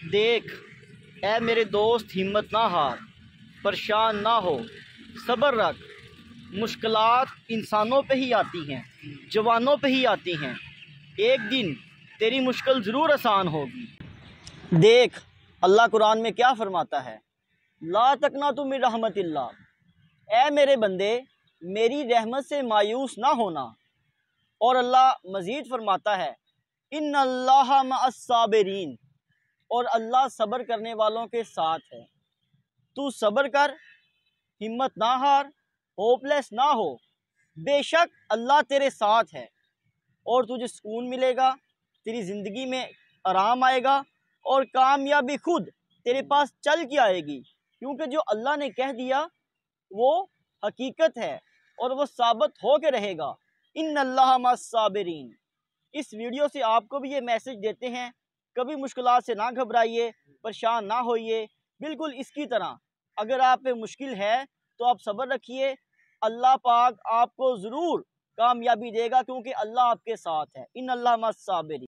देख ए मेरे दोस्त, हिम्मत ना हार, परेशान ना हो, सब्र रख। मुश्किलात इंसानों पे ही आती हैं, जवानों पे ही आती हैं। एक दिन तेरी मुश्किल ज़रूर आसान होगी। देख अल्लाह कुरान में क्या फरमाता है, ला तकना तुम मिन रहमतिल्लाह। ए मेरे बंदे, मेरी रहमत से मायूस ना होना। और अल्लाह मज़ीद फरमाता है, इन्नल्लाह मअस्साबिरीन, और अल्लाह सब्र करने वालों के साथ है। तू सब्र कर, हिम्मत ना हार, होपलेस ना हो। बेशक अल्लाह तेरे साथ है और तुझे सुकून मिलेगा, तेरी ज़िंदगी में आराम आएगा और कामयाबी खुद तेरे पास चल के आएगी, क्योंकि जो अल्लाह ने कह दिया वो हकीकत है और वो साबित हो के रहेगा। इन्नल्लाह मअस्साबिरीन। इस वीडियो से आपको भी ये मैसेज देते हैं, कभी मुश्किलात से ना घबराइए, परेशान ना होइए। बिल्कुल इसकी तरह अगर आप पे मुश्किल है तो आप सब्र रखिए, अल्लाह पाक आपको ज़रूर कामयाबी देगा, क्योंकि अल्लाह आपके साथ है। इन्नल्लाह मअस्साबिरीन।